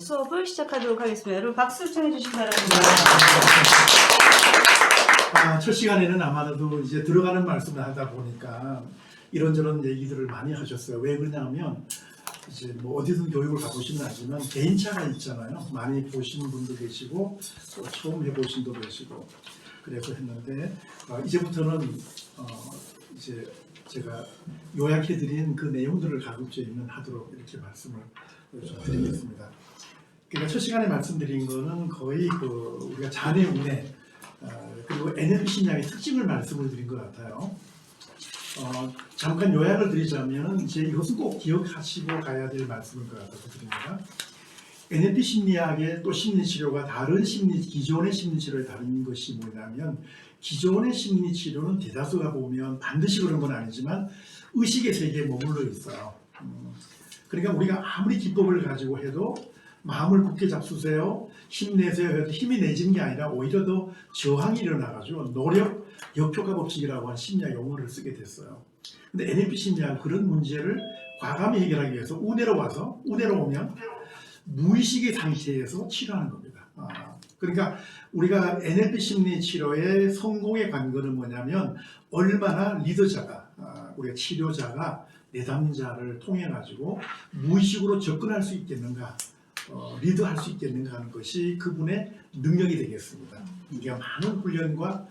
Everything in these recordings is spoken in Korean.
수업을 시작하도록 하겠습니다. 여러분 박수 청해 주시기 바랍니다. 첫 시간에는 아마도 이제 들어가는 말씀을 하다 보니까 이런저런 얘기들을 많이 하셨어요. 왜 그러냐면 이제 뭐 어디든 교육을 가보시면 알지만 개인차가 있잖아요. 많이 보신 분도 계시고 또 처음 해보신 분도 계시고 그래서 했는데 이제부터는 이제 제가 요약해드린 그 내용들을 가급적이면 하도록 이렇게 말씀을 좀 드리겠습니다. 그러니까 첫 시간에 말씀드린 거는 거의 우리가 잔해 운해 그리고 NLP 심리학의 특징을 말씀을 드린 것 같아요. 잠깐 요약을 드리자면 이제 이것은 꼭 기억하시고 가야 될 말씀일 것 같아서 드립니다. NLP 심리학의 또 심리치료가 다른 기존의 심리치료의 다른 것이 뭐냐면 기존의 심리치료는 대다수가 보면 반드시 그런 건 아니지만 의식의 세계에 머물러 있어요. 그러니까 우리가 아무리 기법을 가지고 해도 마음을 굳게 잡수세요, 힘내세요 해도 힘이 내지는 게 아니라 오히려 더 저항이 일어나가지고 노력, 역효과 법칙이라고 하는 심리학 용어를 쓰게 됐어요. 근데 NLP 심리학은 그런 문제를 과감히 해결하기 위해서 운해로 오면 무의식의 상태에서 치료하는 겁니다. 그러니까 우리가 NLP 심리 치료의 성공의 관건은 뭐냐면 얼마나 리더자가 우리가 치료자가 내담자를 통해 가지고 무의식으로 접근할 수 있겠는가, 리드할 수 있겠는가 하는 것이 그분의 능력이 되겠습니다. 이게 많은 훈련과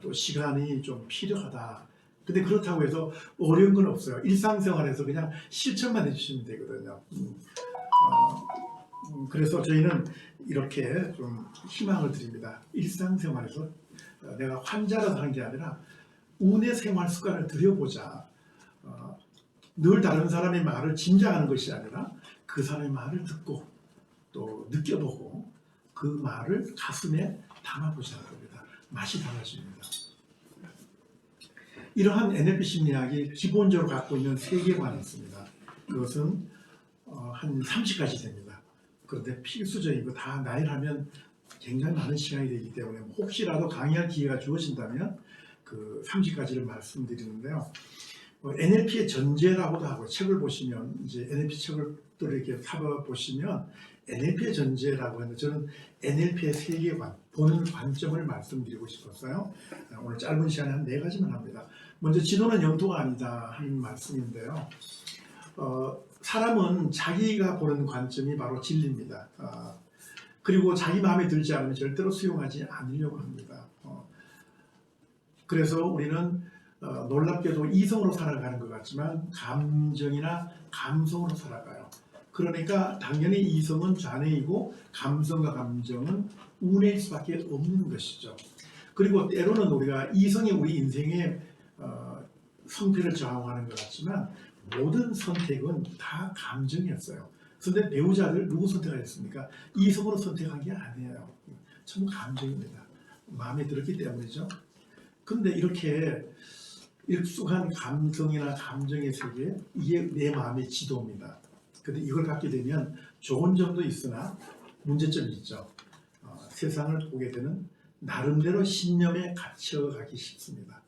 또 시간이 좀 필요하다. 근데 그렇다고 해서 어려운 건 없어요. 일상생활에서 그냥 실천만 해주시면 되거든요. 그래서 저희는 이렇게 좀 희망을 드립니다. 일상생활에서 내가 환자라서 하는 게 아니라 운의 생활 습관을 들여보자. 늘 다른 사람의 말을 짐작하는 것이 아니라 그 사람의 말을 듣고 또 느껴보고 그 말을 가슴에 담아보자는 겁니다. 맛이 달라집니다. 이러한 NLP 심리학이 기본적으로 갖고 있는 세계관이 있습니다. 그것은 한 30가지 됩니다. 그런데 필수적이고 다 나열하면 굉장히 많은 시간이 되기 때문에 혹시라도 강의할 기회가 주어진다면 그 30가지를 말씀드리는데요. NLP의 전제라고도 하고 책을 보시면 이제 NLP 책을 또 이렇게 사보시면 NLP의 전제라고 하는데 저는 NLP의 세계관, 보는 관점을 말씀드리고 싶었어요. 오늘 짧은 시간에 한 4가지만 합니다. 먼저 지도는 영토가 아니다 하는 말씀인데요. 사람은 자기가 보는 관점이 바로 진리입니다. 그리고 자기 마음에 들지 않으면 절대로 수용하지 않으려고 합니다. 그래서 우리는 놀랍게도 이성으로 살아가는 것 같지만 감정이나 감성으로 살아가요. 그러니까 당연히 이성은 좌뇌이고 감성과 감정은 우뇌일 수밖에 없는 것이죠. 그리고 때로는 우리가 이성이 우리 인생의 성패를 좌우하는 것 같지만 모든 선택은 다 감정이었어요. 그런데 배우자들 누구 선택하셨습니까? 이성으로 선택한 게 아니에요. 전부 감정입니다. 마음에 들었기 때문이죠. 그런데 이렇게 익숙한 감성이나 감정의 세계, 이게 내 마음의 지도입니다. 그런데 이걸 갖게 되면 좋은 점도 있으나 문제점이 있죠. 세상을 보게 되는 나름대로 신념에 갇혀가기 쉽습니다.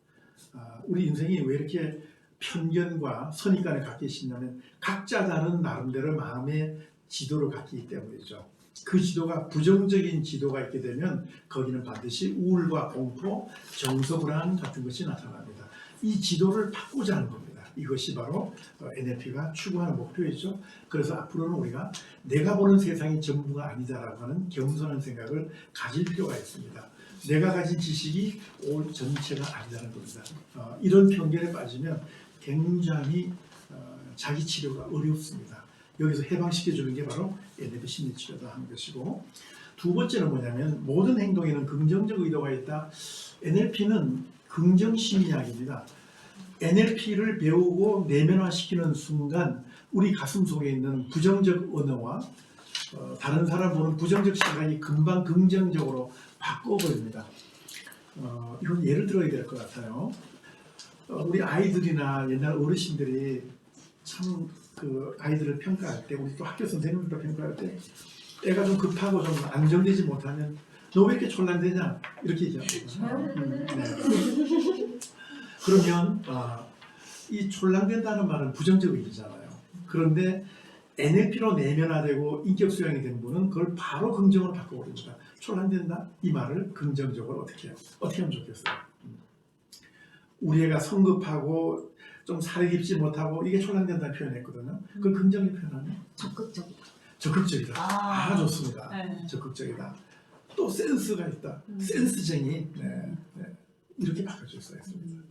우리 인생이 왜 이렇게 편견과 선입관을 갖게 쉽냐면 각자 다른 나름대로 마음의 지도를 갖기 때문이죠. 그 지도가 부정적인 지도가 있게 되면 거기는 반드시 우울과 공포, 정서불안 같은 것이 나타납니다. 이 지도를 바꾸자 하는 겁니다. 이것이 바로 NLP가 추구하는 목표이죠. 그래서 앞으로는 우리가 내가 보는 세상이 전부가 아니다라고 하는 겸손한 생각을 가질 필요가 있습니다. 내가 가진 지식이 올 전체가 아니다는 겁니다. 이런 편견에 빠지면 굉장히 자기 치료가 어렵습니다. 여기서 해방시켜주는 게 바로 NLP 심리치료다 하는 것이고, 두 번째는 뭐냐면 모든 행동에는 긍정적 의도가 있다. NLP는 긍정심리학입니다. NLP를 배우고 내면화시키는 순간 우리 가슴 속에 있는 부정적 언어와 다른 사람 보는 부정적 시각이 금방 긍정적으로 바꿔버립니다. 이건 예를 들어야 될 것 같아요. 우리 아이들이나 옛날 어르신들이 참 그 아이들을 평가할 때, 우리 또 학교 선생님들도 평가할 때 애가 좀 급하고 좀 안정되지 못하면 너 왜 이렇게 촐란대냐 이렇게 얘기합니다. 그러면 이 촐란된다는 말은 부정적 의미잖아요. 그런데 NLP로 내면화되고 인격 수양이 된 분은 그걸 바로 긍정으로 바꿔버립니다. 촐란된다? 이 말을 긍정적으로 어떻게 해요? 어떻게 하면 좋겠어요? 우리 애가 성급하고 좀 살이 깊지 못하고 이게 촐란된다는 표현했거든요. 그걸 긍정히 표현하면 적극적이다. 적극적이다. 아, 좋습니다. 네. 적극적이다. 또 센스가 있다. 센스쟁이. 네. 이렇게 바꿔줄 수가 있습니다.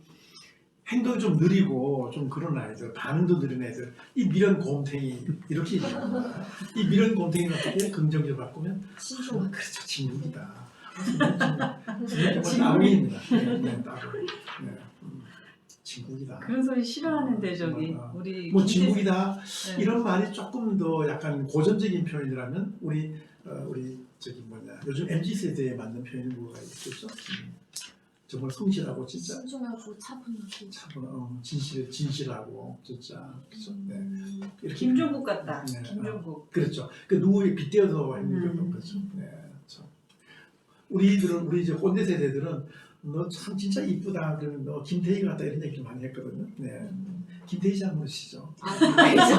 행동이 좀 느리고 좀 그런 아이들, 반응도 느린 애들, 이 미련 곰탱이 이렇게 얘기합니다. 이 미련 곰탱이를 어떻게 긍정적으로 바꾸면 신중하다. 그렇죠, 진국이다. 따봉입니다. 네, 따봉. 네, 진국이다. 그런 소리 싫어하는데 저기 우리 뭐 김태- 진국이다 네. 이런 말이 조금 더 약간 고전적인 표현이라면 우리 저기 뭐냐 요즘 MZ 세대에 맞는 표현이 뭐가 있겠죠? 정말 성실하고 진짜 신중하고 차분하고. 진실하고 진짜 그렇죠. 네. 이렇게 김종국 같다. 네. 김종국. 그렇죠. 그 누구에 빗대어서 있는 것도 그렇죠. 네. 참. 우리 이제 꼰대 세대들은 너 참 진짜 이쁘다 그러면 너 김태희 같다 이런 얘기를 많이 했거든요. 네. 김태희 잘 모르시죠? 알죠.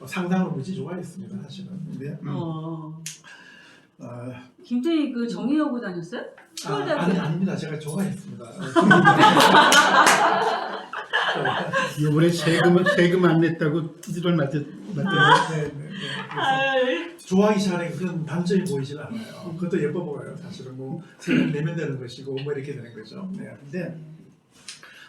상당으로 무지 좋아했습니다 사실은. 근데 김태희 그 정의여고 다녔어요? 서울대학교. 아닙니다. 제가 좋아했습니다. 이번에 세금 안 냈다고 두드려 맞대. 그래서 좋아하기 시작하는 그런 단점이 보이질 않아요. 그것도 예뻐 보여요. 사실은 뭐 세금 내면 되는 것이고 뭐 이렇게 되는 거죠. 네. 근데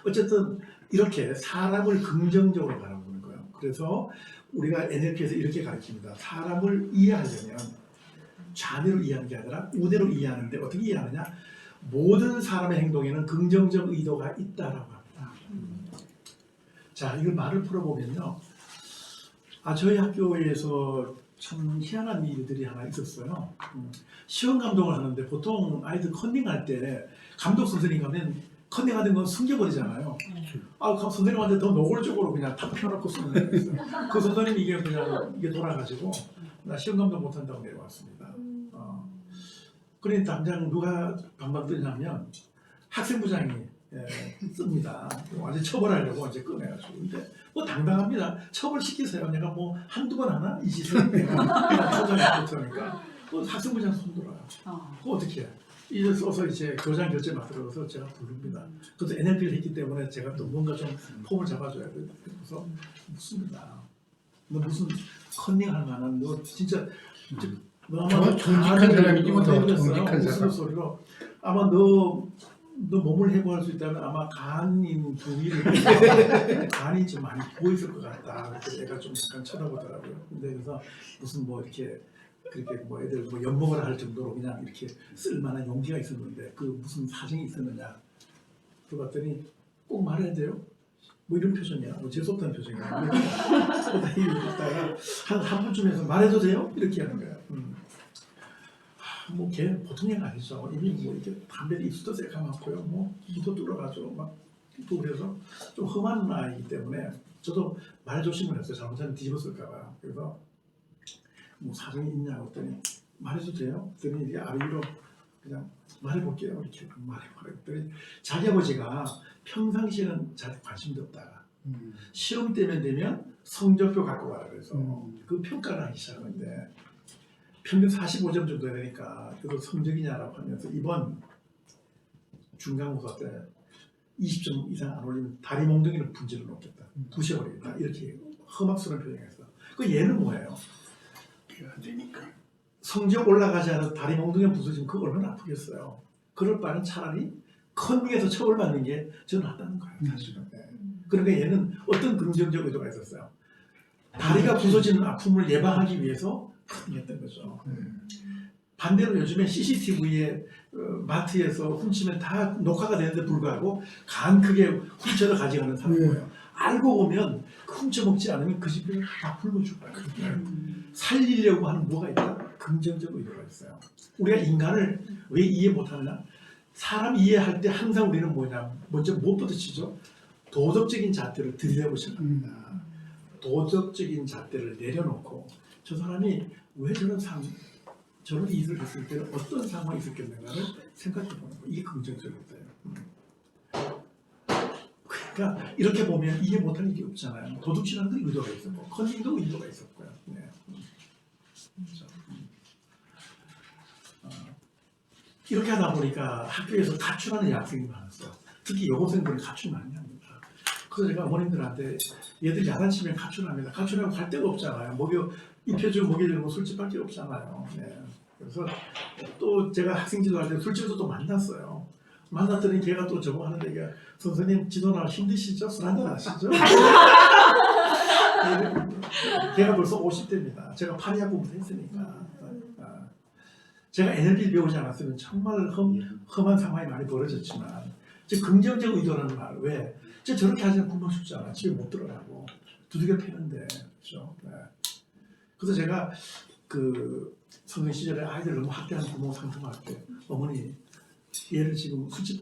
어쨌든 이렇게 사람을 긍정적으로 바라보는 거예요. 그래서 우리가 NLP에서 이렇게 가르칩니다. 사람을 이해하려면 좌뇌로 이해하는 게 아니라 우뇌로 이해하는데 어떻게 이해하느냐? 모든 사람의 행동에는 긍정적 의도가 있다라고 합니다. 자, 이걸 말을 풀어보면요. 저희 학교에서 참 희한한 일들이 하나 있었어요. 시험 감독을 하는데 보통 아이들 컨닝할 때 감독 선생님 가면 컨닝하던 건 숨겨버리잖아요. 선생님한테 더 노골적으로 그냥 탁 펴놓고 쓰는 애가 있어요. 그 선생님 이게 그냥 이게 돌아가지고 나 시험 감독 못한다고 내려왔습니다. 그러니 당장 누가 방방 뜨냐면 학생부장이 씁니다. 완전 처벌하려고 이제 꺼내가지고. 근데 뭐 당당합니다. 처벌시키세요. 내가 뭐 한두 번 하나? 이 짓을 내가 초장에 붙으니까 학생부장 손들어요. 그거 어떻게 해? 이제 써서 이제 교장 결제 맡들어서 제가 부릅니다. 그것도 NLP를 했기 때문에 제가 또 뭔가 좀 폼을 잡아줘야 돼. 그래서 묻습니다. 너 무슨 컨닝할 만한 너 진짜 너 아마 정직한 사람이지 뭐 더 정직한 사람. 소리로 아마 너 몸을 해고할 수 있다면 아마 간인 부위를 간이 좀 많이 보였을 것 같다. 그래서 애가 좀 약간 쳐다보더라고요. 근데 그래서 무슨 뭐 이렇게 그렇게 뭐 애들 뭐 엿먹으라 할 정도로 그냥 이렇게 쓸만한 용기가 있었는데 그 무슨 사정이 있었느냐 그랬더니 꼭 말해야 돼요. 뭐 이런 표정이야. 뭐 재수없다는 표정이야. 이러다가 한 분쯤에서 말해도 돼요? 이렇게 하는 거야. 뭐 걔 보통 애가 아니죠. 이미 뭐 이렇게 담배를 입술도 새까맣고요. 뭐 입도 뚫어가지고 막 또 그래서 좀 험한 아이기 때문에 저도 말 조심을 했어요. 잘못하면 뒤집었을까봐. 그래서 뭐 사정이 있냐고 했더니 말해도 돼요? 그랬더니 이게 아래로 그냥 말해볼게요. 이렇게 말해봐요. 그랬더니 자기 아버지가 평상시에는 잘 관심도 없다가 시험 때면 되면 성적표 갖고 와라 그래서 그 평가를 하기 시작하는데 평균 45점 정도 되니까 그래도 성적이냐라고 하면서 이번 중간고사 때 20점 이상 안 올리면 다리 몽둥이를 분질러 놓겠다. 부셔버리겠다. 이렇게 험악스러운 표정했어. 그 얘는 뭐예요? 안 되니까. 성적 올라가지 않아서 다리 몽둥이가 부서지면 그거 얼마나 아프겠어요. 그럴 바는 차라리 컨닝에서 처벌받는 게 저는 낫다는 거예요. 사실은. 그러니까 얘는 어떤 긍정적 의도가 있었어요. 다리가 부서지는 아픔을 예방하기 위해서 컨닝했던 거죠. 반대로 요즘에 CCTV에 마트에서 훔치면 다 녹화가 되는데 불구하고 간 크게 훔쳐서 가져가는 사람이에요. 알고 보면 그 훔쳐먹지 않으면 그 집을 다 굶어 죽어요. 살리려고 하는 뭐가 있다? 긍정적 의도가 있어요. 우리가 인간을 왜 이해 못하느냐? 사람 이해할 때 항상 우리는 뭐냐? 먼저 무엇부터 치죠? 도덕적인 잣대를 들이대고 시작합니다. 도덕적인 잣대를 내려놓고 저 사람이 왜 저런 일을 했을 때 어떤 상황이 있었겠는가를 생각해 보는 거. 이게 긍정적이었어요. 그러니까 이렇게 보면 이해 못할 일이 없잖아요. 도둑질하는 데 의도가 있었고 컨닝도 의도가 있었고요. 네. 그렇죠. 이렇게 하다 보니까 학교에서 가출하는 여학생이 많았어요. 특히 여고생들은 가출 많이 합니다. 그래서 제가 어머님들한테 얘들 야단치면 가출합니다. 가출하면 갈 데가 없잖아요. 입혀주고 먹여주고 술집밖에 없잖아요. 네. 그래서 또 제가 학생 지도할 때 술집에서 또 만났어요. 만났더니 걔가 또 저거 하는데 걔가 선생님 지도나 힘드시죠? 술 한잔 하시죠? 걔가 벌써 50대입니다. 제가 파리학 공부를 했으니까. 제가 NLP를 배우지 않았으면 정말 험한 상황이 많이 벌어졌지만 긍정적 의도라는 말 왜? 저렇게 하시면 금방 죽잖아. 집에 못 들어가고 두들겨 패는데 그렇죠? 네. 그래서 제가 그 선생 시절에 아이들 너무 학대하는 부모 상담할 때 어머니 얘를 지금 술집